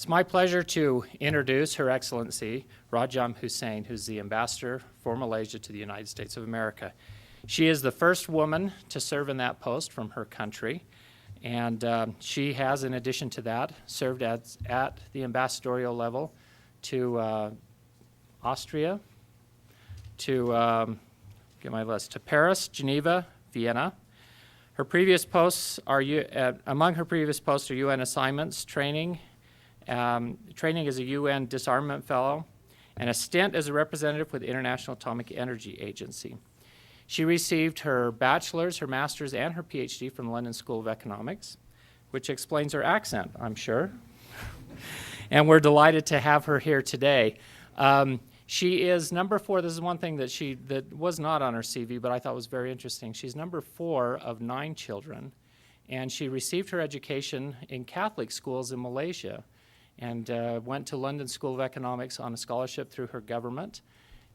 It's my pleasure to introduce Her Excellency Rajmah Hussain, who's the Ambassador for Malaysia to the United States of America. She is the first woman to serve in that post from her country, and she has, in addition to that, served at the ambassadorial level to Austria, to, get my list, to Paris, Geneva, Vienna. Her previous posts are, among her previous posts are UN assignments, training as a UN disarmament fellow, and a stint as a representative with the International Atomic Energy Agency. She received her bachelor's, her master's, and her PhD from the London School of Economics, which explains her accent, I'm sure. And we're delighted to have her here today. She is number 4. This is one thing that was not on her CV, but I thought was very interesting. She's number 4 of 9 children, and she received her education in Catholic schools in Malaysia, and went to London School of Economics on a scholarship through her government.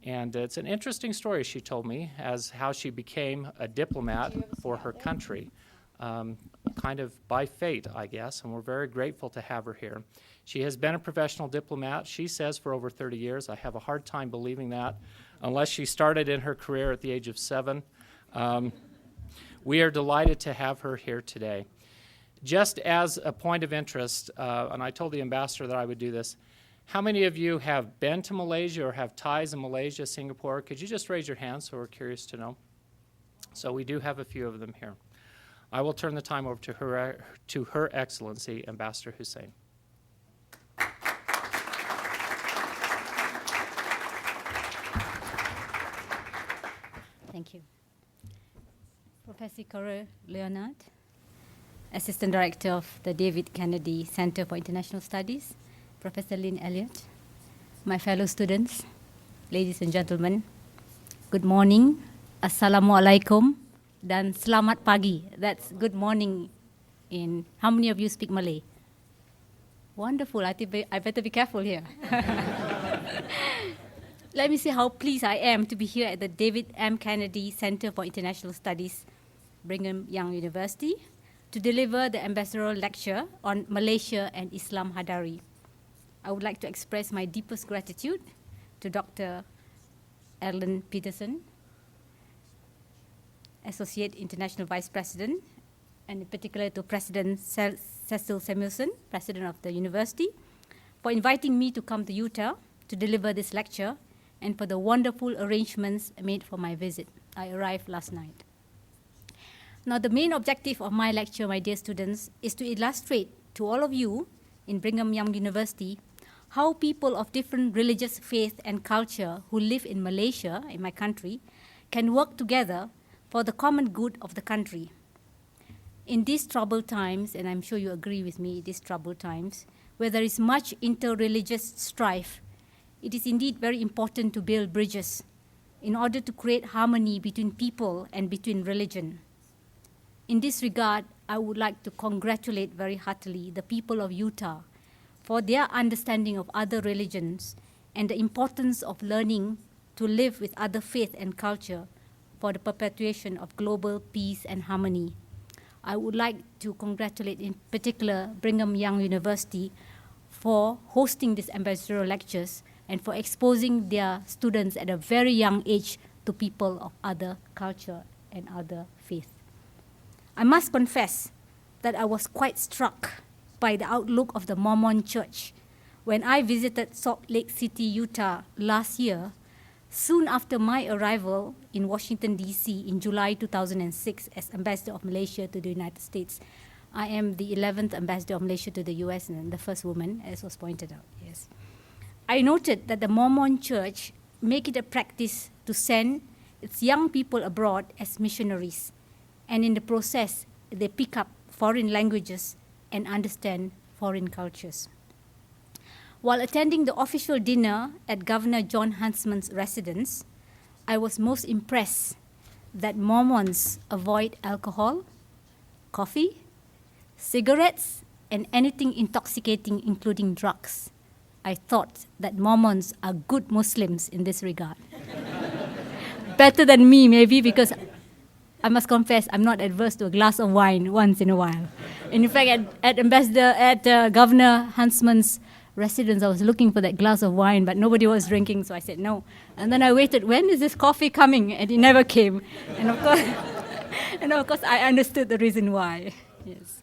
And it's an interesting story, she told me, as how she became a diplomat for her country, kind of by fate, I guess, and we're very grateful to have her here. She has been a professional diplomat, she says, for over 30 years. I have a hard time believing that, unless she started in her career at the age of 7. We are delighted to have her here today. Just as a point of interest, and I told the ambassador that I would do this, how many of you have been to Malaysia or have ties in Malaysia, Singapore? Could you just raise your hand so we're curious to know? So we do have a few of them here. I will turn the time over to Her Excellency, Ambassador Hussain. Thank you. Professor Cora Leonard, Assistant Director of the David Kennedy Center for International Studies, Professor Lynn Elliott, my fellow students, ladies and gentlemen, good morning, Assalamualaikum, dan selamat pagi. That's good morning in, how many of you speak Malay? Wonderful, I think I better be careful here. Let me say how pleased I am to be here at the David M. Kennedy Center for International Studies, Brigham Young University, to deliver the ambassadorial lecture on Malaysia and Islam Hadari. I would like to express my deepest gratitude to Dr. Erlen Peterson, Associate International Vice President, and in particular to President Cecil Samuelson, President of the University, for inviting me to come to Utah to deliver this lecture and for the wonderful arrangements made for my visit. I arrived last night. Now, the main objective of my lecture, my dear students, is to illustrate to all of you in Brigham Young University how people of different religious faith and culture who live in Malaysia, in my country, can work together for the common good of the country. In these troubled times, and I'm sure you agree with me, these troubled times, where there is much inter-religious strife, it is indeed very important to build bridges in order to create harmony between people and between religion. In this regard, I would like to congratulate very heartily the people of Utah for their understanding of other religions and the importance of learning to live with other faith and culture for the perpetuation of global peace and harmony. I would like to congratulate in particular Brigham Young University for hosting these ambassadorial lectures and for exposing their students at a very young age to people of other culture and other faith. I must confess that I was quite struck by the outlook of the Mormon Church when I visited Salt Lake City, Utah last year, soon after my arrival in Washington, D.C. in July 2006 as Ambassador of Malaysia to the United States. I am the 11th Ambassador of Malaysia to the U.S. and the first woman, as was pointed out, yes. I noted that the Mormon Church make it a practice to send its young people abroad as missionaries, and in the process, they pick up foreign languages and understand foreign cultures. While attending the official dinner at Governor John Huntsman's residence, I was most impressed that Mormons avoid alcohol, coffee, cigarettes, and anything intoxicating, including drugs. I thought that Mormons are good Muslims in this regard. Better than me, maybe, because I must confess, I'm not adverse to a glass of wine once in a while. And in fact, at Governor Huntsman's residents. I was looking for that glass of wine, but nobody was drinking, so I said no. And then I waited, when is this coffee coming? And it never came. And of course, I understood the reason why. Yes.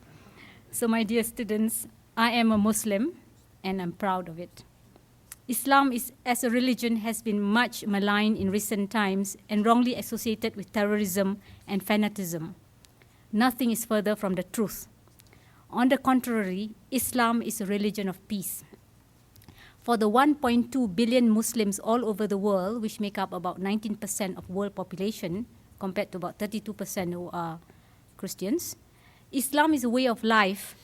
So my dear students, I am a Muslim, and I'm proud of it. Islam as a religion has been much maligned in recent times and wrongly associated with terrorism and fanaticism. Nothing is further from the truth. On the contrary, Islam is a religion of peace. For the 1.2 billion Muslims all over the world, which make up about 19% of world population, compared to about 32% who are Christians, Islam is a way of life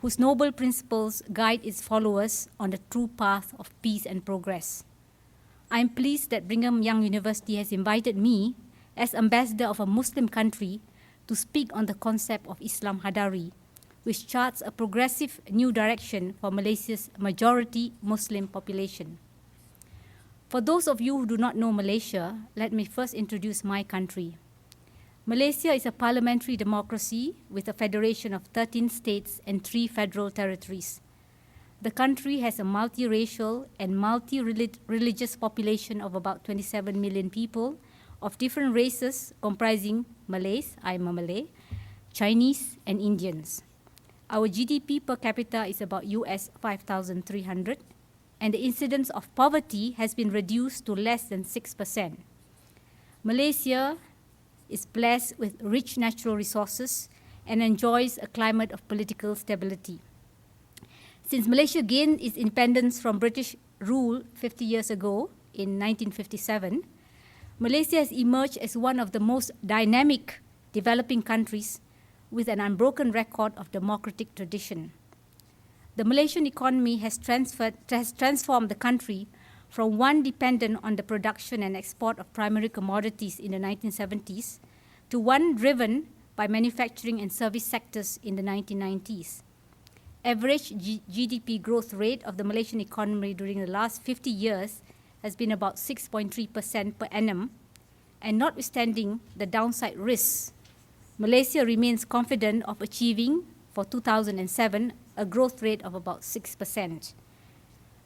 whose noble principles guide its followers on the true path of peace and progress. I am pleased that Brigham Young University has invited me, as ambassador of a Muslim country, to speak on the concept of Islam Hadari, which charts a progressive new direction for Malaysia's majority Muslim population. For those of you who do not know Malaysia, let me first introduce my country. Malaysia is a parliamentary democracy with a federation of 13 states and 3 federal territories. The country has a multiracial and multi-religious population of about 27 million people of different races comprising Malays, I am a Malay, Chinese, and Indians. Our GDP per capita is about US 5,300, and the incidence of poverty has been reduced to less than 6%. Malaysia is blessed with rich natural resources and enjoys a climate of political stability. Since Malaysia gained its independence from British rule 50 years ago in 1957, Malaysia has emerged as one of the most dynamic developing countries with an unbroken record of democratic tradition. The Malaysian economy has transformed the country from one dependent on the production and export of primary commodities in the 1970s to one driven by manufacturing and service sectors in the 1990s. Average GDP growth rate of the Malaysian economy during the last 50 years has been about 6.3% per annum, and notwithstanding the downside risks, Malaysia remains confident of achieving, for 2007, a growth rate of about 6%.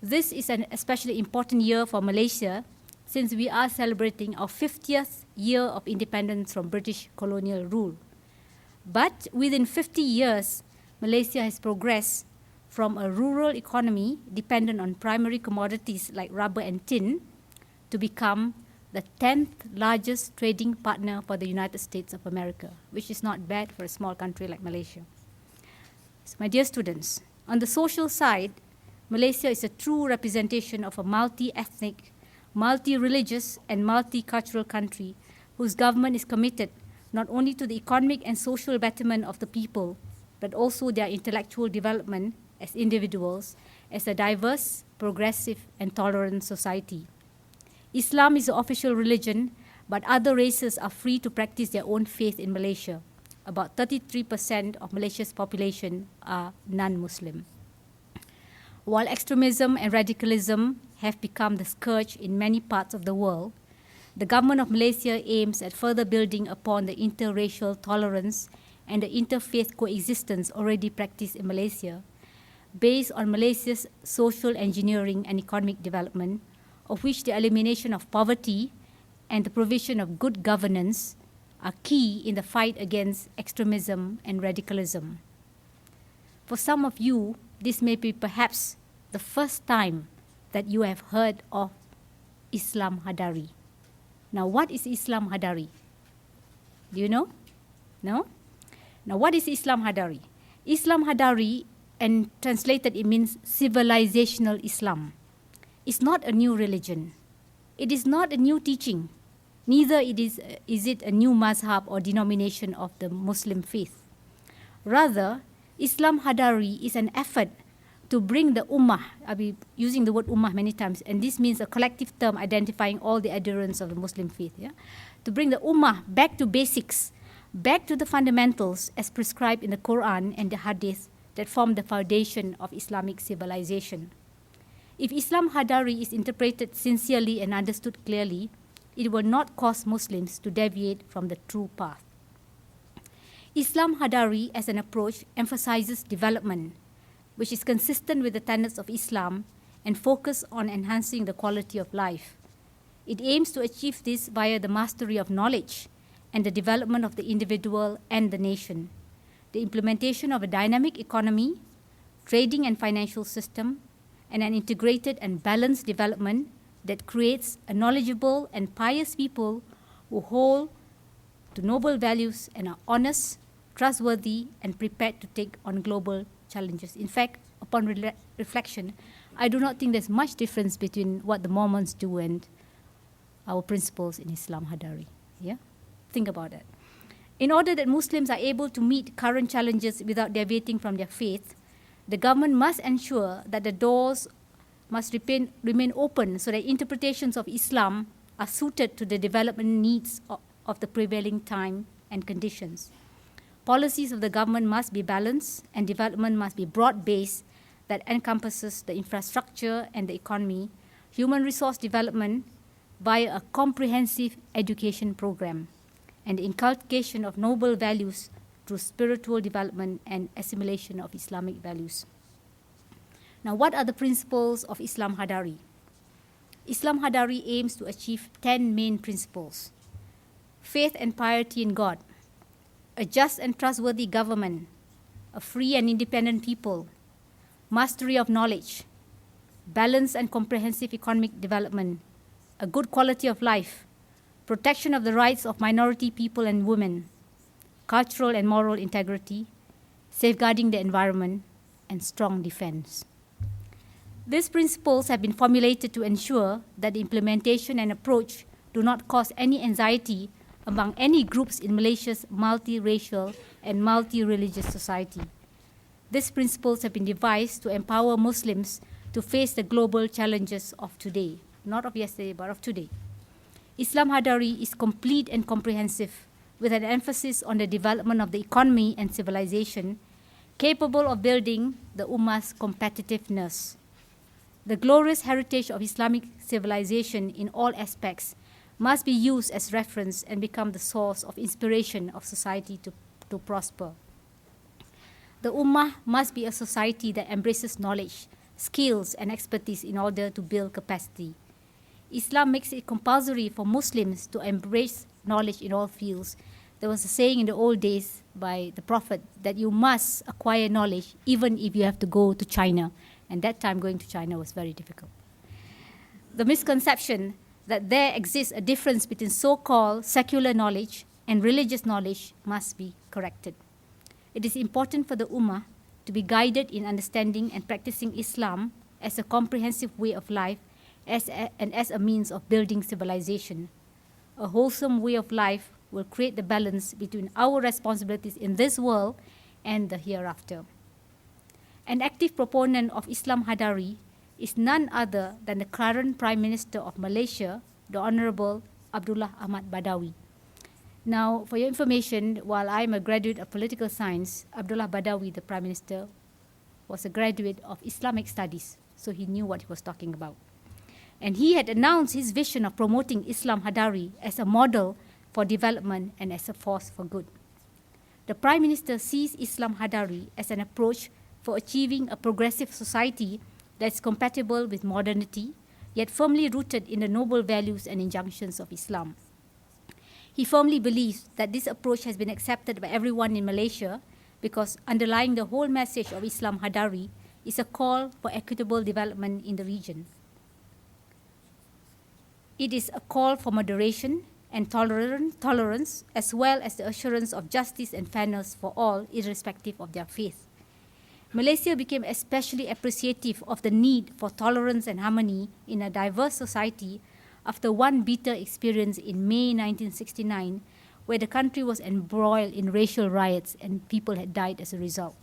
This is an especially important year for Malaysia since we are celebrating our 50th year of independence from British colonial rule. But within 50 years, Malaysia has progressed from a rural economy dependent on primary commodities like rubber and tin to become the 10th largest trading partner for the United States of America, which is not bad for a small country like Malaysia. So, my dear students, on the social side, Malaysia is a true representation of a multi-ethnic, multi-religious, and multicultural country whose government is committed not only to the economic and social betterment of the people, but also their intellectual development as individuals, as a diverse, progressive, and tolerant society. Islam is the official religion, but other races are free to practice their own faith in Malaysia. About 33% of Malaysia's population are non-Muslim. While extremism and radicalism have become the scourge in many parts of the world, the government of Malaysia aims at further building upon the interracial tolerance and the interfaith coexistence already practiced in Malaysia, based on Malaysia's social engineering and economic development, of which the elimination of poverty and the provision of good governance are key in the fight against extremism and radicalism. For some of you, this may be perhaps the first time that you have heard of Islam Hadari. Now, what is Islam Hadari? Do you know? No? Now, what is Islam Hadari? Islam Hadari, and translated, it means civilizational Islam. It's not a new religion. It is not a new teaching. Neither is it a new mazhab or denomination of the Muslim faith. Rather, Islam Hadari is an effort to bring the ummah, I'll be using the word ummah many times, and this means a collective term identifying all the adherents of the Muslim faith, to bring the ummah back to basics, back to the fundamentals as prescribed in the Quran and the Hadith that form the foundation of Islamic civilization. If Islam Hadari is interpreted sincerely and understood clearly, it will not cause Muslims to deviate from the true path. Islam Hadari as an approach emphasizes development which is consistent with the tenets of Islam and focus on enhancing the quality of life. It aims to achieve this via the mastery of knowledge and the development of the individual and the nation, the implementation of a dynamic economy, trading and financial system, and an integrated and balanced development that creates a knowledgeable and pious people who hold to noble values and are honest, trustworthy, and prepared to take on global challenges. In fact, upon reflection, I do not think there's much difference between what the Mormons do and our principles in Islam Hadari. Yeah? Think about that. In order that Muslims are able to meet current challenges without deviating from their faith, the government must ensure that the doors must remain open so that interpretations of Islam are suited to the development needs of the prevailing time and conditions. Policies of the government must be balanced and development must be broad-based that encompasses the infrastructure and the economy, human resource development via a comprehensive education program, and the inculcation of noble values through spiritual development and assimilation of Islamic values. Now, what are the principles of Islam Hadari? Islam Hadari aims to achieve 10 main principles: faith and piety in God, a just and trustworthy government, a free and independent people, mastery of knowledge, balanced and comprehensive economic development, a good quality of life, protection of the rights of minority people and women, cultural and moral integrity, safeguarding the environment, and strong defense. These principles have been formulated to ensure that the implementation and approach do not cause any anxiety among any groups in Malaysia's multiracial and multi-religious society. These principles have been devised to empower Muslims to face the global challenges of today, not of yesterday, but of today. Islam Hadari is complete and comprehensive, with an emphasis on the development of the economy and civilization, capable of building the Ummah's competitiveness. The glorious heritage of Islamic civilization in all aspects must be used as reference and become the source of inspiration of society to prosper. The Ummah must be a society that embraces knowledge, skills, and expertise in order to build capacity. Islam makes it compulsory for Muslims to embrace knowledge in all fields. There was a saying in the old days by the Prophet that you must acquire knowledge even if you have to go to China. And that time going to China was very difficult. The misconception that there exists a difference between so-called secular knowledge and religious knowledge must be corrected. It is important for the Ummah to be guided in understanding and practicing Islam as a comprehensive way of life and as a means of building civilization. A wholesome way of life will create the balance between our responsibilities in this world and the hereafter. An active proponent of Islam Hadari is none other than the current Prime Minister of Malaysia, the Honorable Abdullah Ahmad Badawi. Now, for your information, while I'm a graduate of political science, Abdullah Badawi, the Prime Minister, was a graduate of Islamic studies, so he knew what he was talking about. And he had announced his vision of promoting Islam Hadari as a model for development and as a force for good. The Prime Minister sees Islam Hadari as an approach for achieving a progressive society that is compatible with modernity, yet firmly rooted in the noble values and injunctions of Islam. He firmly believes that this approach has been accepted by everyone in Malaysia because underlying the whole message of Islam Hadari is a call for equitable development in the region. It is a call for moderation and tolerance, as well as the assurance of justice and fairness for all, irrespective of their faith. Malaysia became especially appreciative of the need for tolerance and harmony in a diverse society after one bitter experience in May 1969, where the country was embroiled in racial riots and people had died as a result.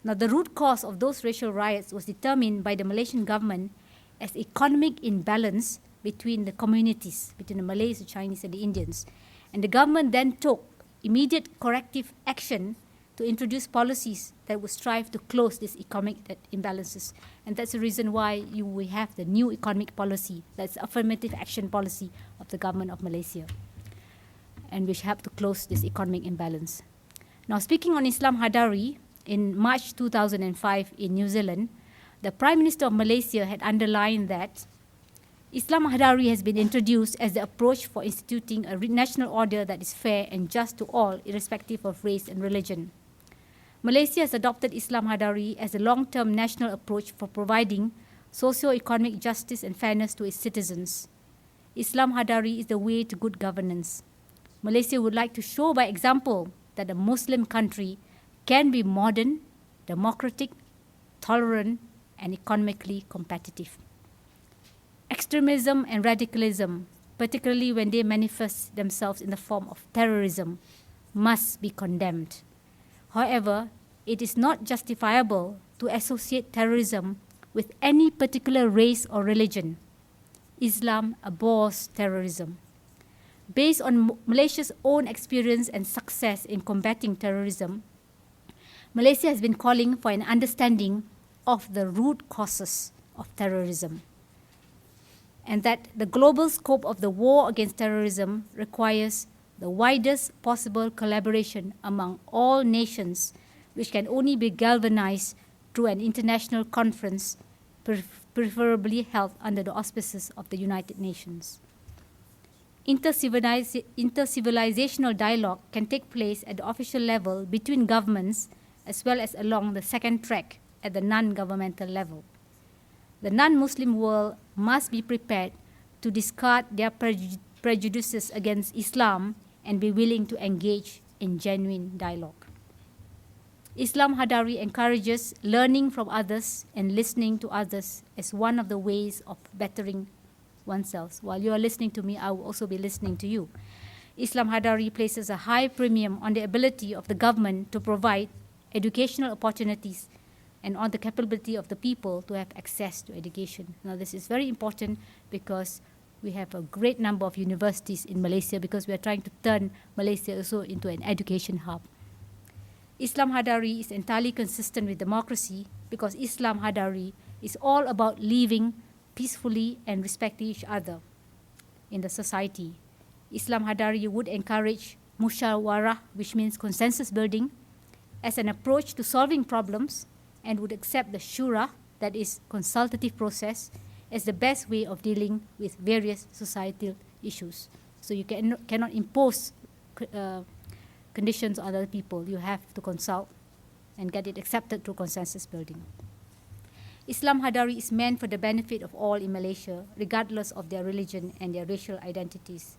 Now, the root cause of those racial riots was determined by the Malaysian government as economic imbalance between the communities, between the Malays, the Chinese, and the Indians. And the government then took immediate corrective action to introduce policies that would strive to close these economic imbalances. And that's the reason why we have the new economic policy, that's affirmative action policy of the government of Malaysia, and which help to close this economic imbalance. Now, speaking on Islam Hadari, in March 2005 in New Zealand, the Prime Minister of Malaysia had underlined that Islam Hadari has been introduced as the approach for instituting a national order that is fair and just to all, irrespective of race and religion. Malaysia has adopted Islam Hadari as a long-term national approach for providing socio-economic justice and fairness to its citizens. Islam Hadari is the way to good governance. Malaysia would like to show by example that a Muslim country can be modern, democratic, tolerant, and economically competitive. Extremism and radicalism, particularly when they manifest themselves in the form of terrorism, must be condemned. However, it is not justifiable to associate terrorism with any particular race or religion. Islam abhors terrorism. Based on Malaysia's own experience and success in combating terrorism, Malaysia has been calling for an understanding of the root causes of terrorism, and that the global scope of the war against terrorism requires the widest possible collaboration among all nations, which can only be galvanized through an international conference, preferably held under the auspices of the United Nations. Intercivilizational dialogue can take place at the official level between governments as well as along the second track at the non-governmental level. The non-Muslim world must be prepared to discard their prejudices against Islam and be willing to engage in genuine dialogue. Islam Hadari encourages learning from others and listening to others as one of the ways of bettering oneself. While you are listening to me, I will also be listening to you. Islam Hadari places a high premium on the ability of the government to provide educational opportunities and on the capability of the people to have access to education. Now, this is very important because we have a great number of universities in Malaysia because we are trying to turn Malaysia also into an education hub. Islam Hadari is entirely consistent with democracy because Islam Hadari is all about living peacefully and respecting each other in the society. Islam Hadari would encourage musyawarah, which means consensus building, as an approach to solving problems, and would accept the shura, that is consultative process, as the best way of dealing with various societal issues. So you cannot impose conditions on other people. You have to consult and get it accepted through consensus building. Islam Hadari is meant for the benefit of all in Malaysia, regardless of their religion and their racial identities.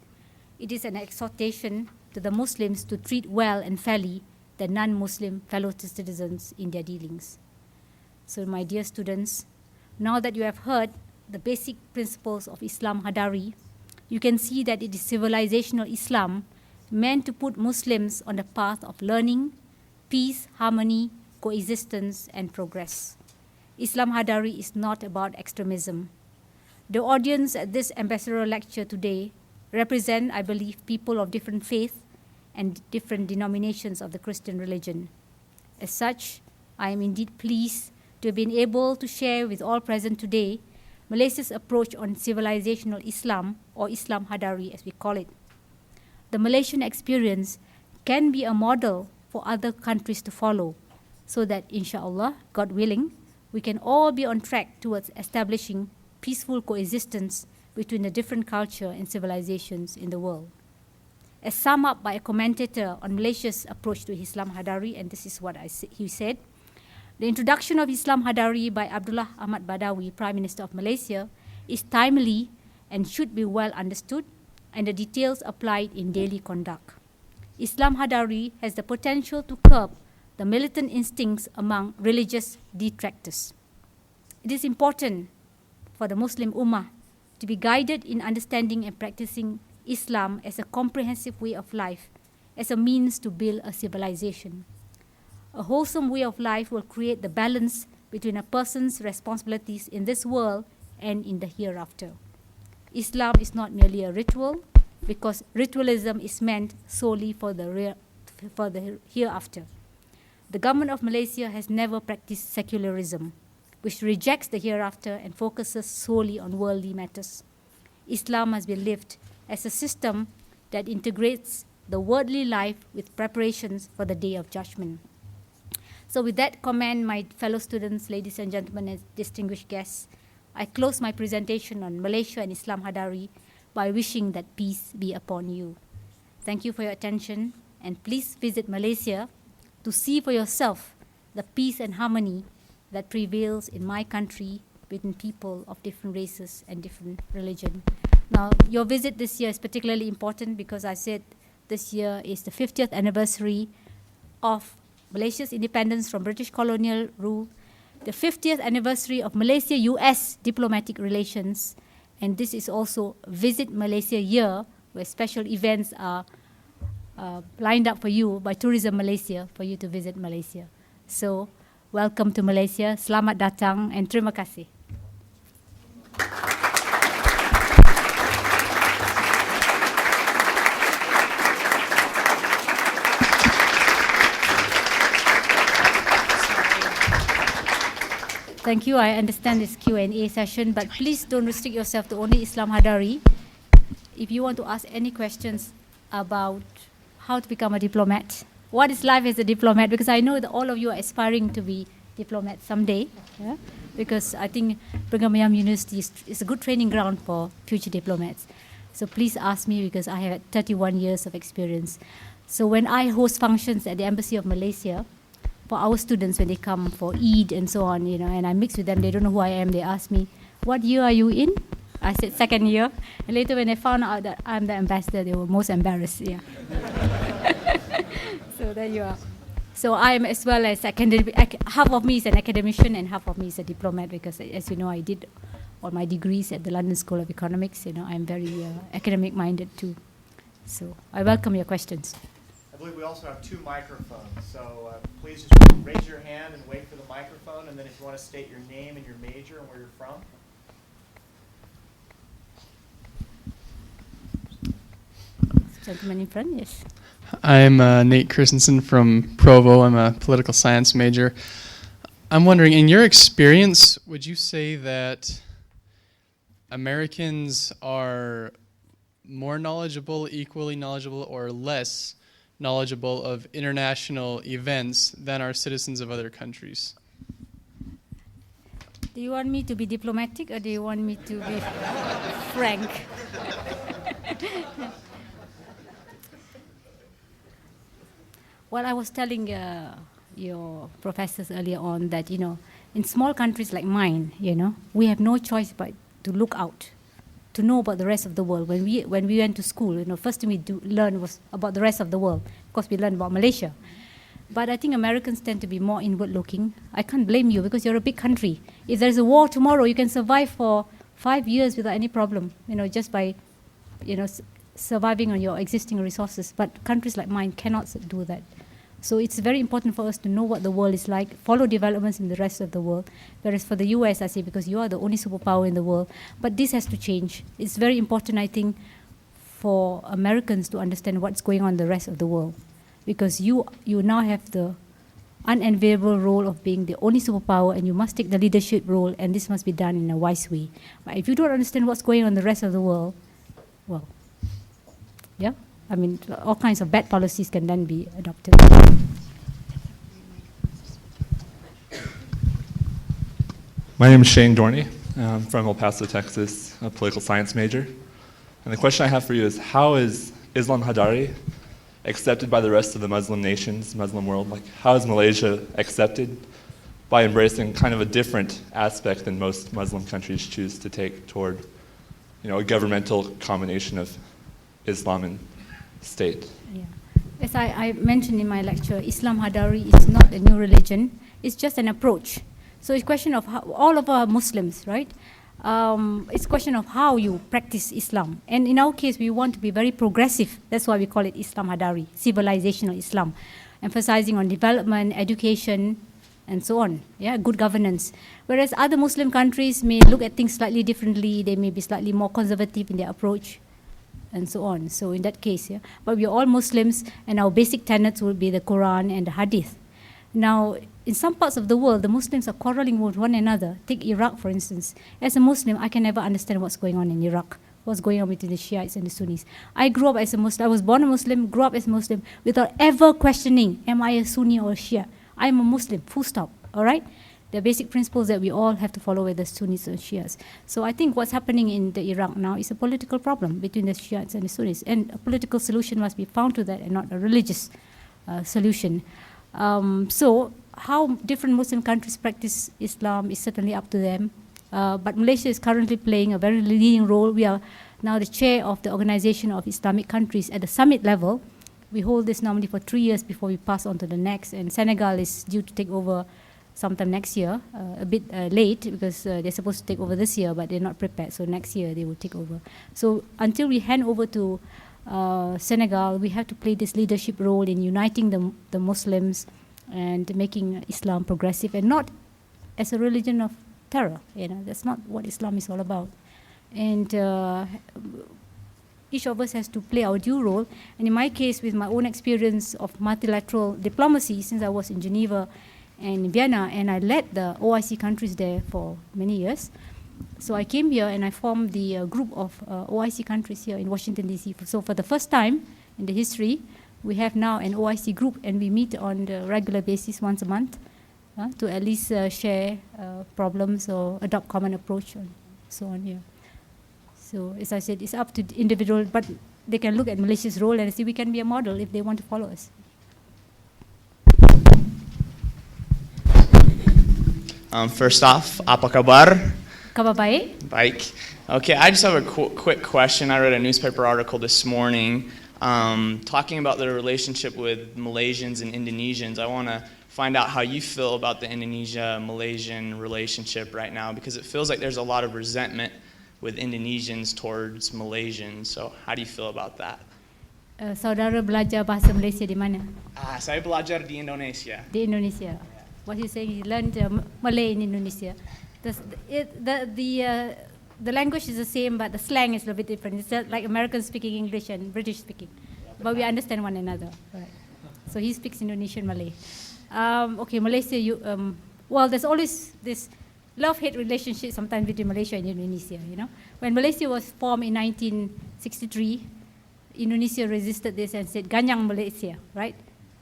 It is an exhortation to the Muslims to treat well and fairly the non-Muslim fellow citizens in their dealings. So my dear students, now that you have heard the basic principles of Islam Hadari, you can see that it is civilizational Islam meant to put Muslims on the path of learning, peace, harmony, coexistence, and progress. Islam Hadari is not about extremism. The audience at this ambassadorial lecture today represent, I believe, people of different faiths and different denominations of the Christian religion. As such, I am indeed pleased to have been able to share with all present today Malaysia's approach on civilizational Islam, or Islam Hadari as we call it. The Malaysian experience can be a model for other countries to follow, so that inshallah, God willing, we can all be on track towards establishing peaceful coexistence between the different culture and civilizations in the world. As summed up by a commentator on Malaysia's approach to Islam Hadari, and this is what he said, the introduction of Islam Hadari by Abdullah Ahmad Badawi, Prime Minister of Malaysia, is timely and should be well understood, and the details applied in daily conduct. Islam Hadari has the potential to curb the militant instincts among religious detractors. It is important for the Muslim Ummah to be guided in understanding and practicing Islam as a comprehensive way of life, as a means to build a civilization. A wholesome way of life will create the balance between a person's responsibilities in this world and in the hereafter. Islam is not merely a ritual, because ritualism is meant solely for the hereafter. The government of Malaysia has never practiced secularism, which rejects the hereafter and focuses solely on worldly matters. Islam must be lived as a system that integrates the worldly life with preparations for the day of judgment. So with that comment, my fellow students, ladies and gentlemen, and distinguished guests, I close my presentation on Malaysia and Islam Hadari by wishing that peace be upon you. Thank you for your attention, and please visit Malaysia to see for yourself the peace and harmony that prevails in my country between people of different races and different religion. Now, your visit this year is particularly important because I said this year is the 50th anniversary of Malaysia's independence from British colonial rule, the 50th anniversary of Malaysia-US diplomatic relations, and this is also Visit Malaysia Year, where special events are lined up for you by Tourism Malaysia for you to visit Malaysia. So, welcome to Malaysia, selamat datang, and terima kasih. Thank you. I understand this Q&A session, but please don't restrict yourself to only Islam Hadari. If you want to ask any questions about how to become a diplomat, what is life as a diplomat, because I know that all of you are aspiring to be diplomats someday, yeah? Because I think Brigham Young University is a good training ground for future diplomats. So please ask me, because I have 31 years of experience. So when I host functions at the Embassy of Malaysia, for our students when they come for Eid and so on, you know, and I mix with them, they don't know who I am, they ask me, what year are you in? I said second year. And later when they found out that I'm the ambassador, they were most embarrassed, yeah. So there you are. So I'm as well as academic, half of me is an academician and half of me is a diplomat, because as you know, I did all my degrees at the London School of Economics. You know, I'm very academic minded too. So I welcome your questions. I believe we also have 2 microphones, so please just raise your hand and wait for the microphone, and then if you want to state your name and your major and where you're from. Gentleman in front, yes. I'm Nate Christensen from Provo. I'm a political science major. I'm wondering, in your experience, would you say that Americans are more knowledgeable, equally knowledgeable, or less knowledgeable of international events than are citizens of other countries? Do you want me to be diplomatic or do you want me to be frank? Well, I was telling your professors earlier on that, you know, in small countries like mine, you know, we have no choice but to look out, to know about the rest of the world. When we went to school, you know, first thing we learn was about the rest of the world. Of course, we learned about Malaysia. But I think Americans tend to be more inward-looking. I can't blame you because you're a big country. If there's a war tomorrow, you can survive for 5 years without any problem, you know, just by, you know, surviving on your existing resources. But countries like mine cannot do that. So it's very important for us to know what the world is like, follow developments in the rest of the world. Whereas for the US, I say, because you are the only superpower in the world. But this has to change. It's very important, I think, for Americans to understand what's going on in the rest of the world. Because you now have the unenviable role of being the only superpower, and you must take the leadership role, and this must be done in a wise way. But if you don't understand what's going on in the rest of the world, well, yeah, I mean, all kinds of bad policies can then be adopted. My name is Shane Dorney. I'm from El Paso, Texas, a political science major. And the question I have for you is, how is Islam Hadari accepted by the rest of the Muslim nations, Muslim world? Like, how is Malaysia accepted by embracing kind of a different aspect than most Muslim countries choose to take toward, you know, a governmental combination of Islam and state? Yeah. As I mentioned in my lecture, Islam Hadari is not a new religion. It's just an approach. So it's a question of how, all of our Muslims, right? It's a question of how you practice Islam. And in our case, we want to be very progressive. That's why we call it Islam Hadari, civilizational Islam, emphasizing on development, education, and so on, yeah, good governance. Whereas other Muslim countries may look at things slightly differently. They may be slightly more conservative in their approach, and so on. So in that case, yeah, but we are all Muslims, and our basic tenets will be the Quran and the Hadith. Now, in some parts of the world, the Muslims are quarreling with one another. Take Iraq, for instance. As a Muslim, I can never understand what's going on in Iraq, what's going on between the Shiites and the Sunnis. I grew up as a Muslim. I was born a Muslim, grew up as a Muslim, without ever questioning, am I a Sunni or a Shia? I'm a Muslim, full stop, all right? The basic principles that we all have to follow, whether Sunnis or Shias. So I think what's happening in the Iraq now is a political problem between the Shiites and the Sunnis, and a political solution must be found to that and not a religious solution. So how different Muslim countries practice Islam is certainly up to them. But Malaysia is currently playing a very leading role. We are now the chair of the Organization of Islamic Countries at the summit level. We hold this normally for 3 years before we pass on to the next, and Senegal is due to take over sometime next year, a bit late because they're supposed to take over this year, but they're not prepared, so next year they will take over. So until we hand over to Senegal, we have to play this leadership role in uniting the Muslims and making Islam progressive, and not as a religion of terror. You know, that's not what Islam is all about. And each of us has to play our due role. And in my case, with my own experience of multilateral diplomacy, since I was in Geneva and Vienna, and I led the OIC countries there for many years. So I came here and I formed the group of OIC countries here in Washington, D.C. So for the first time in the history, we have now an OIC group, and we meet on a regular basis once a month to at least share problems or adopt common approach and so on here. So as I said, it's up to the individual, but they can look at Malaysia's role and see we can be a model if they want to follow us. First off, apa kabar? Kabar baik. Baik. Okay, I just have a quick question. I read a newspaper article this morning talking about the relationship with Malaysians and Indonesians. I want to find out how you feel about the Indonesia-Malaysian relationship right now, because it feels like there's a lot of resentment with Indonesians towards Malaysians. So how do you feel about that? Saudara belajar bahasa Malaysia di mana? Saya belajar di Indonesia. Di Indonesia. What you saying? You learned Malay in Indonesia. The language is the same, but the slang is a little bit different. It's like Americans speaking English and British speaking, but we understand one another. Right. So he speaks Indonesian Malay. Okay, Malaysia. Well, there's always this love-hate relationship sometimes between Malaysia and Indonesia. You know, when Malaysia was formed in 1963, Indonesia resisted this and said, "Ganyang Malaysia," right?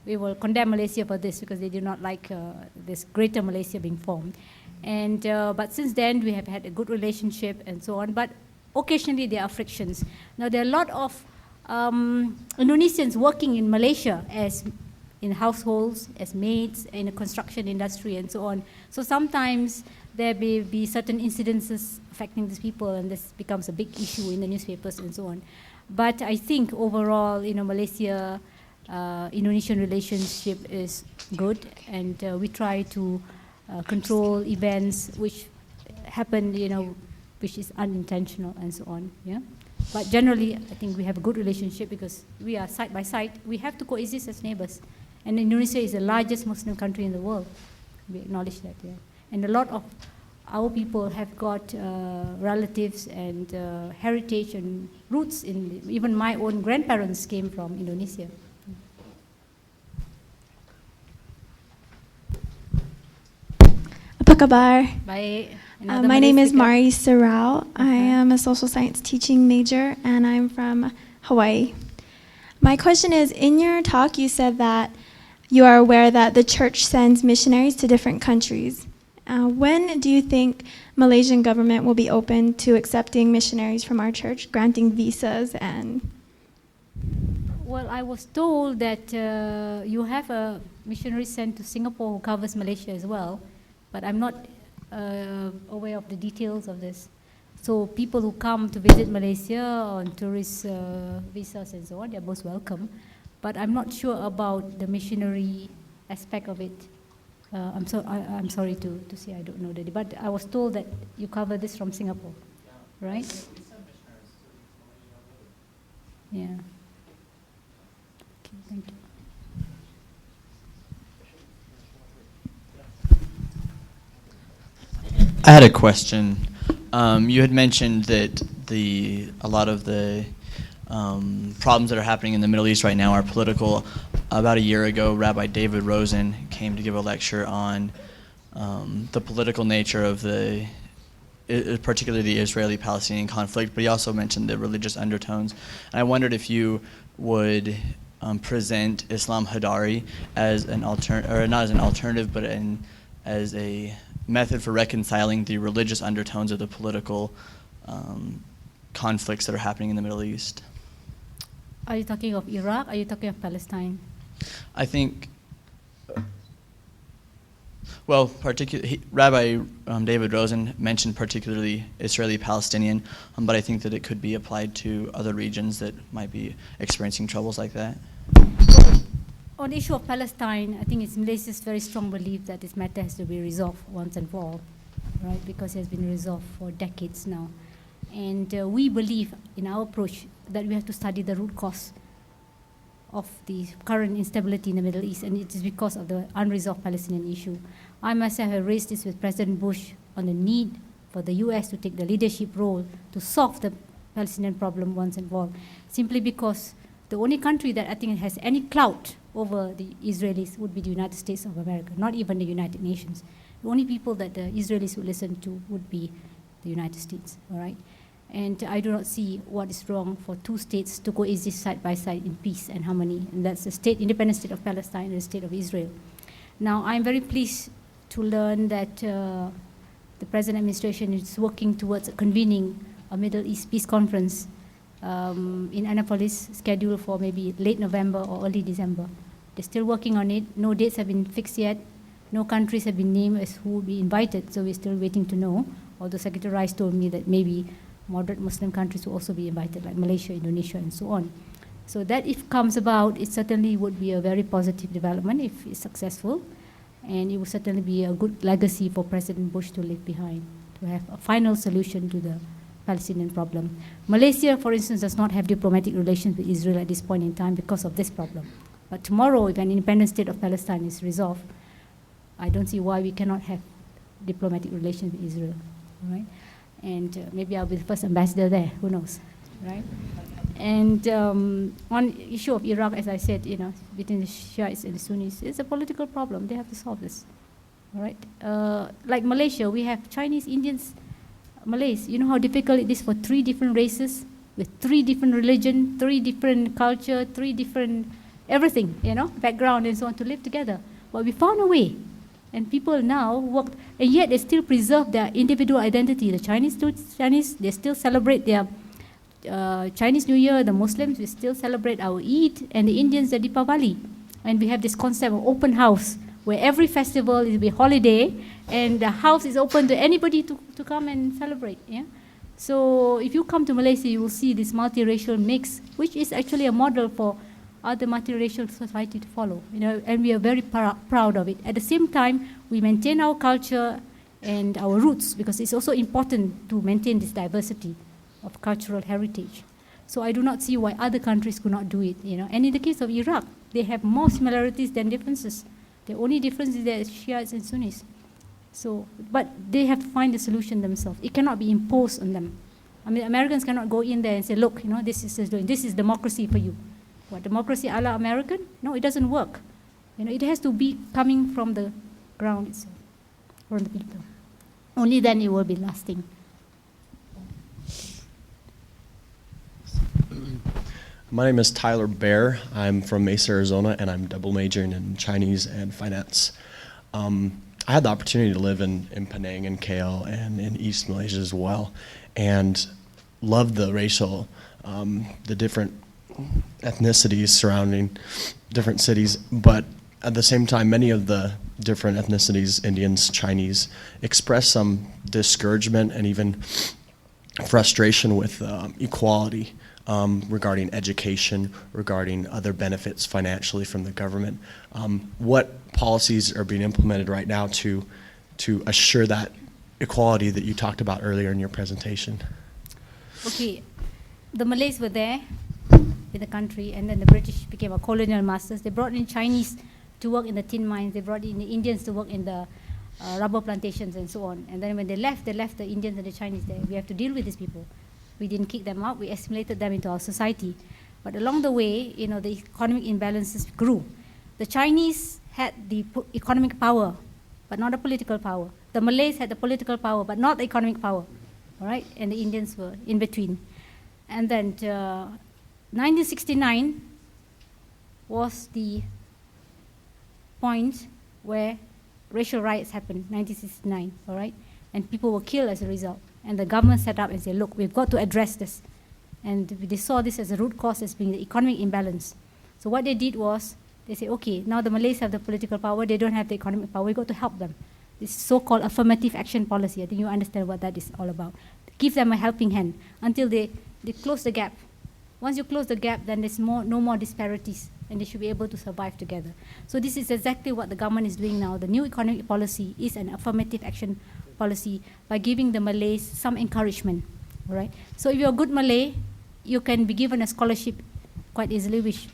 We will condemn Malaysia for this because they do not like this greater Malaysia being formed. And but since then we have had a good relationship and so on. But occasionally there are frictions. Now there are a lot of Indonesians working in Malaysia as in households, as maids, in the construction industry and so on. So sometimes there may be certain incidences affecting these people, and this becomes a big issue in the newspapers and so on. But I think overall, Malaysia Indonesian relationship is good, and we try to control events which happen, which is unintentional and so on. Yeah, but generally, I think we have a good relationship because we are side by side. We have to coexist as neighbors, and Indonesia is the largest Muslim country in the world. We acknowledge that. Yeah, and a lot of our people have got relatives and heritage and roots in. Even my own grandparents came from Indonesia. Apa kabar? Baik. My name is Mari Sarau. I am a social science teaching major, and I'm from Hawaii. My question is, in your talk you said that you are aware that the church sends missionaries to different countries. When do you think Malaysian government will be open to accepting missionaries from our church, granting visas and... Well, I was told that you have a missionary sent to Singapore who covers Malaysia as well. But I'm not aware of the details of this. So people who come to visit Malaysia on tourist visas and so on, they're most welcome. But I'm not sure about the missionary aspect of it. I'm sorry to say I don't know that. But I was told that you cover this from Singapore, right? Yeah. Okay, thank you. I had a question. You had mentioned that a lot of the problems that are happening in the Middle East right now are political. About a year ago, Rabbi David Rosen came to give a lecture on the political nature of particularly the Israeli-Palestinian conflict, but he also mentioned the religious undertones. And I wondered if you would present Islam Hadari as an or not as an alternative, but as a method for reconciling the religious undertones of the political conflicts that are happening in the Middle East. Are you talking of Iraq? Are you talking of Palestine? I think, well, Rabbi David Rosen mentioned particularly Israeli-Palestinian, but I think that it could be applied to other regions that might be experiencing troubles like that. On the issue of Palestine, I think it's Malaysia's very strong belief that this matter has to be resolved once and for all, right? Because it has been resolved for decades now. And we believe in our approach that we have to study the root cause of the current instability in the Middle East, and it is because of the unresolved Palestinian issue. I myself have raised this with President Bush on the need for the US to take the leadership role to solve the Palestinian problem once and for all, simply because the only country that I think has any clout over the Israelis would be the United States of America, not even the United Nations. The only people that the Israelis would listen to would be the United States, all right? And I do not see what is wrong for two states to coexist side by side in peace and harmony, and that's the independent state of Palestine and the state of Israel. Now, I'm very pleased to learn that the present administration is working towards convening a Middle East peace conference in Annapolis, scheduled for maybe late November or early December. They're still working on it. No dates have been fixed yet. No countries have been named as who will be invited, so we're still waiting to know. Although Secretary Rice told me that maybe moderate Muslim countries will also be invited, like Malaysia, Indonesia, and so on. So that if comes about, it certainly would be a very positive development if it's successful, and it would certainly be a good legacy for President Bush to leave behind, to have a final solution to the Palestinian problem. Malaysia, for instance, does not have diplomatic relations with Israel at this point in time because of this problem. But tomorrow, if an independent state of Palestine is resolved, I don't see why we cannot have diplomatic relations with Israel, all right? And maybe I'll be the first ambassador there, who knows, right? And on issue of Iraq, as I said, you know, between the Shiites and the Sunnis, it's a political problem. They have to solve this, all right? Like Malaysia, we have Chinese, Indians, Malays. You know how difficult it is for 3 different races with 3 different religion, 3 different culture, 3 different everything, you know, background and so on, to live together. But we found a way. And people now work, and yet they still preserve their individual identity. The Chinese, they still celebrate their Chinese New Year. The Muslims, we still celebrate our Eid, and the Indians, the Deepavali. And we have this concept of open house, where every festival will be holiday, and the house is open to anybody to come and celebrate. Yeah? So if you come to Malaysia, you will see this multiracial mix, which is actually a model for other multiracial society to follow, you know, and we are very proud of it. At the same time, we maintain our culture and our roots, because it's also important to maintain this diversity of cultural heritage. So I do not see why other countries could not do it, you know. And in the case of Iraq, they have more similarities than differences. The only difference is that Shiites and Sunnis. So, but they have to find a solution themselves. It cannot be imposed on them. I mean, Americans cannot go in there and say, look, you know, this is democracy for you. What, democracy a la American? No, it doesn't work. You know, it has to be coming from the ground itself, from the people. Only then it will be lasting. My name is Tyler Bear. I'm from Mesa, Arizona, and I'm double majoring in Chinese and finance. I had the opportunity to live in Penang and KL and in East Malaysia as well, and loved the racial, the different ethnicities surrounding different cities, but at the same time, many of the different ethnicities, Indians, Chinese, express some discouragement and even frustration with equality regarding education, regarding other benefits financially from the government. What policies are being implemented right now to assure that equality that you talked about earlier in your presentation? Okay, the Malays were there in the country, and then the British became our colonial masters. They brought in Chinese to work in the tin mines. They brought in the Indians to work in the rubber plantations and so on. And then when they left the Indians and the Chinese there. We have to deal with these people. We didn't kick them out. We assimilated them into our society. But along the way, you know, the economic imbalances grew. The Chinese had the economic power, but not the political power. The Malays had the political power, but not the economic power. All right? And the Indians were in between. And then 1969, was the point where racial riots happened, 1969, all right? And people were killed as a result. And the government set up and said, look, we've got to address this. And they saw this as a root cause as being the economic imbalance. So what they did was, they said, okay, now the Malays have the political power, they don't have the economic power, we've got to help them. This so-called affirmative action policy, I think you understand what that is all about. Give them a helping hand until they close the gap. Once you close the gap, then there's no more disparities, and they should be able to survive together. So this is exactly what the government is doing now. The new economic policy is an affirmative action policy by giving the Malays some encouragement, all right? So if you're a good Malay, you can be given a scholarship quite easily, which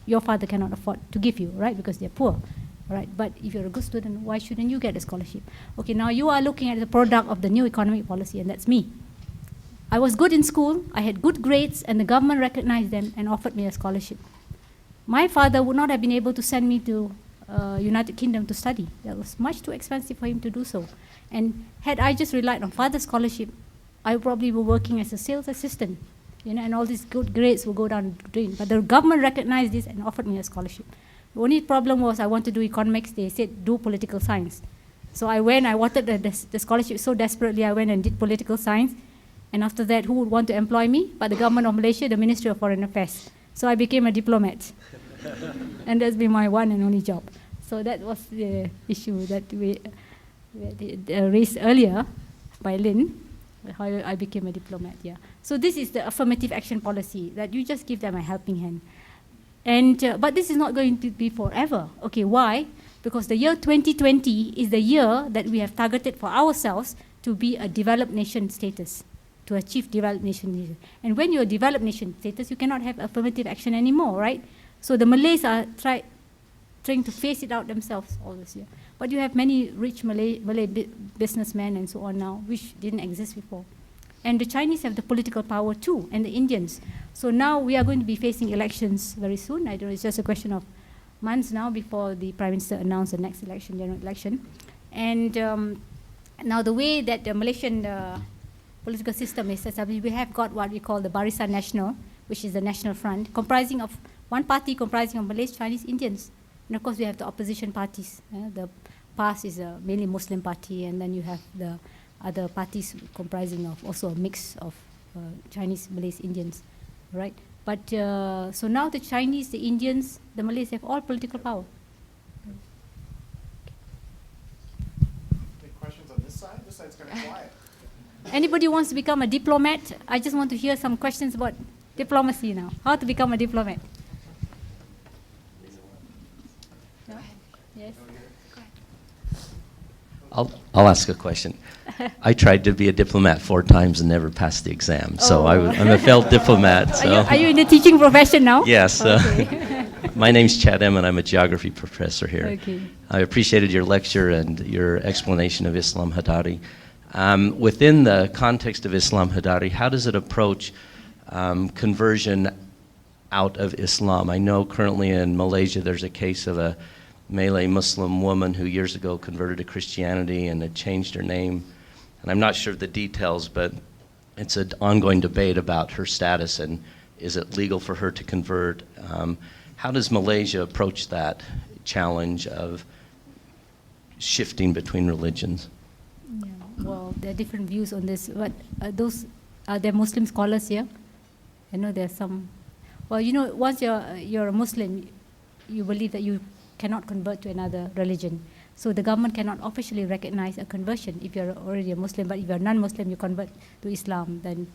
your father cannot afford to give you, right? Because they're poor, right? But if you're a good student, why shouldn't you get a scholarship? Okay, now you are looking at the product of the new economic policy, and that's me. I was good in school, I had good grades, and the government recognized them and offered me a scholarship. My father would not have been able to send me to United Kingdom to study. That was much too expensive for him to do so. And had I just relied on father's scholarship, I would probably be working as a sales assistant, you know, and all these good grades will go down the drain. But the government recognized this and offered me a scholarship. The only problem was I want to do economics. They said, do political science. So I went, I wanted the scholarship so desperately, I went and did political science. And after that, who would want to employ me? But the government of Malaysia, the Ministry of Foreign Affairs. So I became a diplomat. And that's been my one and only job. So that was the issue that we raised earlier by Lynn, how I became a diplomat, yeah. So this is the affirmative action policy, that you just give them a helping hand. And, but this is not going to be forever. Okay, why? Because the year 2020 is the year that we have targeted for ourselves to be a developed nation status, to achieve developed nation status. And when you're a developed nation status, you cannot have affirmative action anymore, right? So the Malays are trying to phase it out themselves all this year. But you have many rich Malay businessmen and so on now, which didn't exist before. And the Chinese have the political power too, and the Indians. So now we are going to be facing elections very soon. I don't know, it's just a question of months now before the Prime Minister announced the next election, general election. And now the way that the Malaysian political system is set up, we have got what we call the Barisan Nasional, which is the National Front, comprising of one party comprising of Malays, Chinese, Indians. And of course we have the opposition parties. The PAS is a mainly Muslim party, and then you have the other parties comprising of also a mix of Chinese, Malays, Indians, right? But so now the Chinese, the Indians, the Malays have all political power. Any questions on this side? This side's kind of quiet. Anybody who wants to become a diplomat? I just want to hear some questions about diplomacy now. How to become a diplomat? No? Yes. I'll ask a question. I tried to be a diplomat 4 times and never passed the exam, so I'm a failed diplomat. So. Are you in the teaching profession now? Yes. Okay. My name's Chad M, and I'm a geography professor here. Okay. I appreciated your lecture and your explanation of Islam Hadari. Within the context of Islam Hadari, how does it approach conversion out of Islam? I know currently in Malaysia there's a case of a Malay Muslim woman who years ago converted to Christianity and had changed her name. And I'm not sure of the details, but it's an ongoing debate about her status and is it legal for her to convert? How does Malaysia approach that challenge of shifting between religions? Yeah, well, there are different views on this. But are there Muslim scholars here? I know there are some. Well, you know, once you're a Muslim, you believe that you cannot convert to another religion. So the government cannot officially recognize a conversion if you're already a Muslim, but if you're non-Muslim, you convert to Islam, then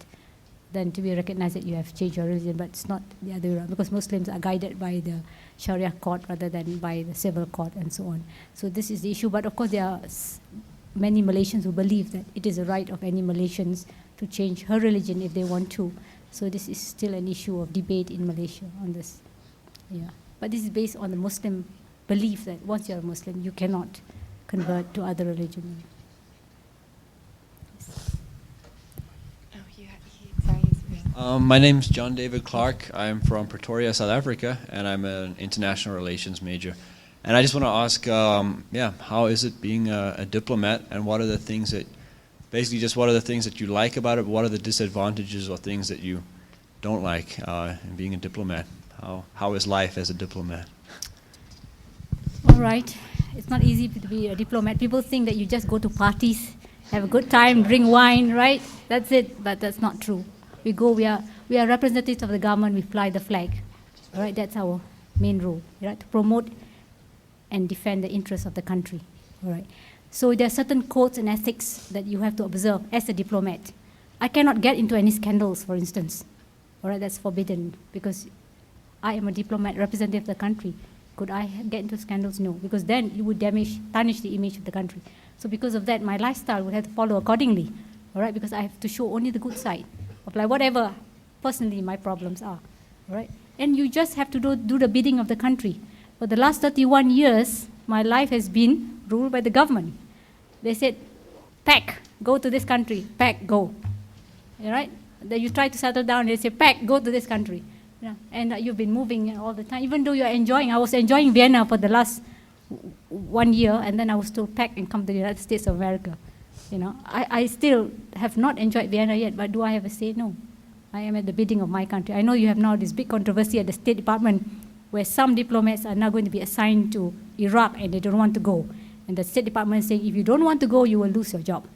to be recognized that you have changed your religion, but it's not the other way around, because Muslims are guided by the Sharia court rather than by the civil court and so on. So this is the issue, but of course there are many Malaysians who believe that it is a right of any Malaysians to change her religion if they want to. So this is still an issue of debate in Malaysia on this. Yeah, but this is based on the Muslim belief that once you're a Muslim, you cannot convert to other religion. My name's John David Clark. I'm from Pretoria, South Africa, and I'm an international relations major. And I just want to ask, how is it being a diplomat, and what are the things that, basically just what are the things that you like about it, what are the disadvantages or things that you don't like in being a diplomat? how is life as a diplomat? All right. It's not easy to be a diplomat. People think that you just go to parties, have a good time, drink wine, right? That's it, but that's not true. We are representatives of the government, we fly the flag. All right, that's our main role, right? To promote and defend the interests of the country. All right. So there are certain codes and ethics that you have to observe as a diplomat. I cannot get into any scandals, for instance. All right, that's forbidden because I am a diplomat representative of the country. Could I get into scandals? No, because then you would tarnish the image of the country. So because of that, my lifestyle would have to follow accordingly, all right, because I have to show only the good side of like whatever personally my problems are, all right. And you just have to do the bidding of the country. For the last 31 years, my life has been ruled by the government. They said, pack, go to this country, pack, go, all right. Then you try to settle down, they say, pack, go to this country. Yeah. And you've been moving all the time, even though you're enjoying. I was enjoying Vienna for the last 1 year, and then I was told pack and come to the United States of America. You know, I still have not enjoyed Vienna yet, but do I have a say? No. I am at the bidding of my country. I know you have now this big controversy at the State Department where some diplomats are now going to be assigned to Iraq and they don't want to go. And the State Department is saying, if you don't want to go, you will lose your job.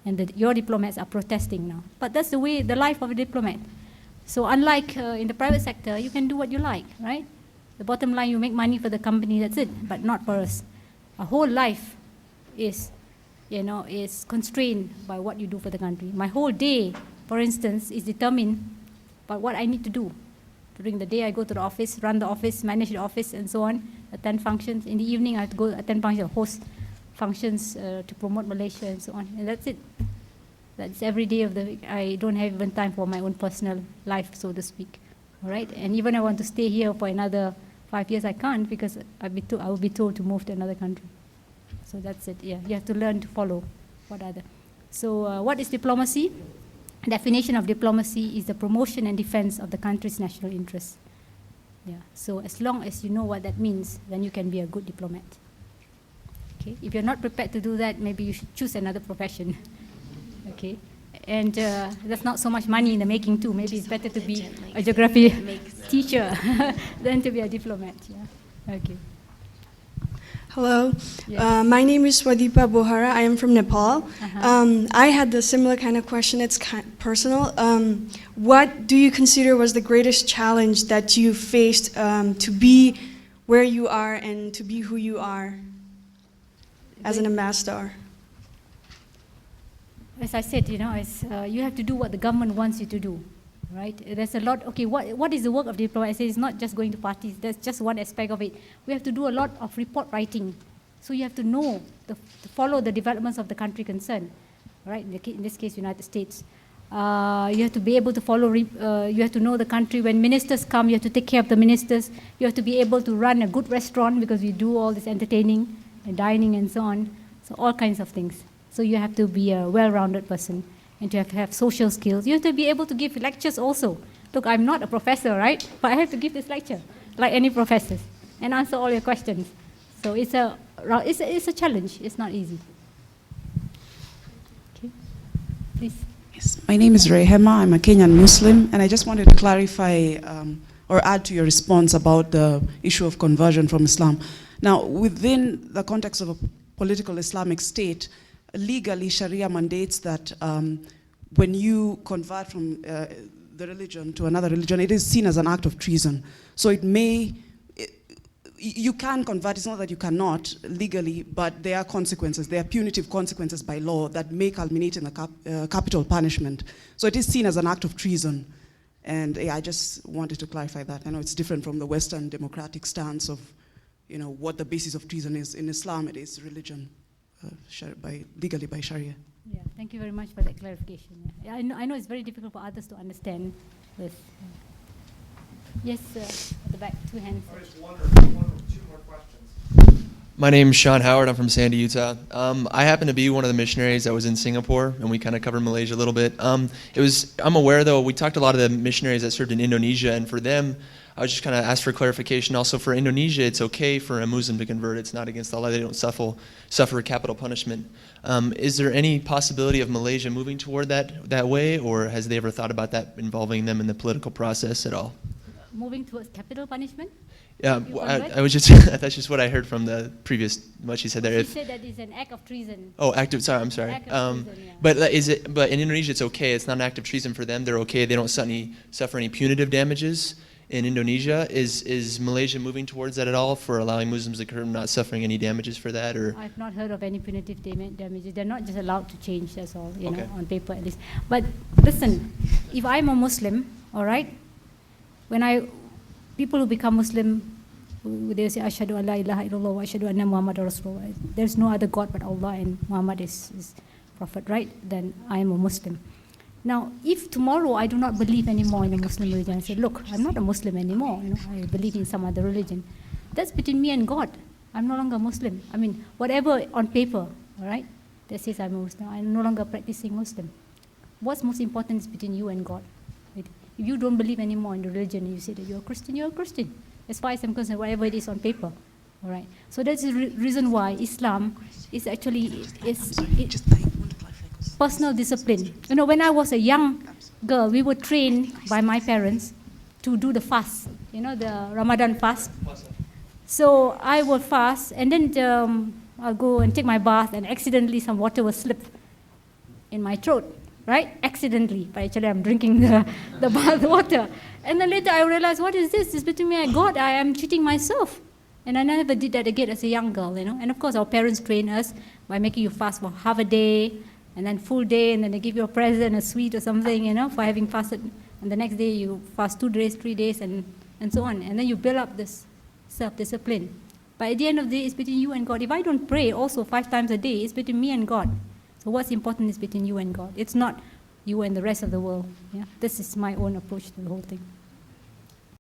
And your diplomats are protesting now. But that's the way, the life of a diplomat. So unlike in the private sector, you can do what you like, right? The bottom line, you make money for the company, that's it, but not for us. Our whole life is, is constrained by what you do for the country. My whole day, for instance, is determined by what I need to do. During the day, I go to the office, run the office, manage the office, and so on, attend functions. In the evening, I have to go attend functions, host functions to promote Malaysia, and so on. And that's it. That's every day of the week. I don't have even time for my own personal life, so to speak. All right? And even I want to stay here for another 5 years, I can't because I will be told to move to another country. So that's it. Yeah, you have to learn to follow what other. So what is diplomacy? Definition of diplomacy is the promotion and defense of the country's national interests. Yeah. So as long as you know what that means, then you can be a good diplomat. Okay. If you're not prepared to do that, maybe you should choose another profession. Okay, and there's not so much money in the making too. Maybe it's better to be a geography teacher than to be a diplomat. Yeah. Okay. Hello, Yes. my name is Swadipa Bohara. I am from Nepal. I had the similar kind of question. It's personal. What do you consider was the greatest challenge that you faced to be where you are and to be who you are as an ambassador? As I said, you have to do what the government wants you to do, right? There's a lot. Okay, what is the work of diplomacy? It's not just going to parties. That's just one aspect of it. We have to do a lot of report writing. So you have to know, to follow the developments of the country concerned, right? In this case, United States. You have to be able to follow, you have to know the country. When ministers come, you have to take care of the ministers. You have to be able to run a good restaurant because we do all this entertaining and dining and so on. So all kinds of things. So you have to be a well-rounded person and you have to have social skills. You have to be able to give lectures also. Look, I'm not a professor, right? But I have to give this lecture like any professors and answer all your questions. So it's a challenge. It's not easy. Okay, please. Yes, my name is Rehema. I'm a Kenyan Muslim, and I just wanted to clarify or add to your response about the issue of conversion from Islam. Now, within the context of a political Islamic state, legally Sharia mandates that when you convert from the religion to another religion, it is seen as an act of treason. So you can convert, it's not that you cannot legally, but there are consequences, there are punitive consequences by law that may culminate in a capital punishment. So it is seen as an act of treason. And I just wanted to clarify that. I know it's different from the Western democratic stance of what the basis of treason is. In Islam, it is religion, legally by Sharia. Yeah, thank you very much for that clarification. Yeah, I know it's very difficult for others to understand this. Yes, at the back, 2 hands. One or 2 more questions. My name's Sean Howard. I'm from Sandy, Utah. I happen to be one of the missionaries that was in Singapore, and we kind of covered Malaysia a little bit. I'm aware, though, we talked to a lot of the missionaries that served in Indonesia, and for them, I was just kind of asked for clarification. Also, for Indonesia, it's okay for a Muslim to convert. It's not against Allah. They don't suffer capital punishment. Is there any possibility of Malaysia moving toward that way, or has they ever thought about that involving them in the political process at all? moving towards capital punishment? Yeah, If you I was just, that's just what I heard from the previous, what she said there. She If, said that it's an act of treason. oh, active, sorry, I'm sorry. Act of treason, yeah. But in Indonesia it's okay, it's not an act of treason for them, they're okay, they don't suffer any punitive damages in Indonesia. Is Malaysia moving towards that at all for allowing Muslims to come, not suffering any damages for that, or? I've not heard of any punitive damages. They're not just allowed to change, that's all, you Okay. know, on paper at least. But listen, if I'm a Muslim, all right, people who become Muslim, they say, Ashhadu an la ilaha illallah wa ashhadu anna Muhammad Rasulullah. There's no other God but Allah, and Muhammad is Prophet, right? Then I am a Muslim. Now, if tomorrow I do not believe anymore in a Muslim religion, I say, look, I'm not a Muslim anymore, you know, I believe in some other religion. That's between me and God. I'm no longer Muslim. I mean, whatever on paper, all right, that says I'm a Muslim, I'm no longer practicing Muslim. What's most important is between you and God. Right? If you don't believe anymore in the religion, and you say that you're a Christian. As far as I'm concerned, whatever it is on paper, all right. So that's the reason why Islam is actually personal discipline. You know, when I was a young girl, we were trained by my parents to do the fast. You know, the Ramadan fast. So I would fast, and then I'll go and take my bath, and accidentally some water will slip in my throat, right? Accidentally, but actually I'm drinking the bath water. And then later I realized, what is this? It's between me and God. I am cheating myself. And I never did that again as a young girl, you know. And of course our parents train us by making you fast for half a day, and then full day, and then they give you a present, a sweet or something, you know, for having fasted. And the next day you fast 2 days, 3 days, and so on. And then you build up this self-discipline. But at the end of the day, it's between you and God. If I don't pray also 5 times a day, it's between me and God. So what's important is between you and God. It's not you and the rest of the world. Yeah? This is my own approach to the whole thing.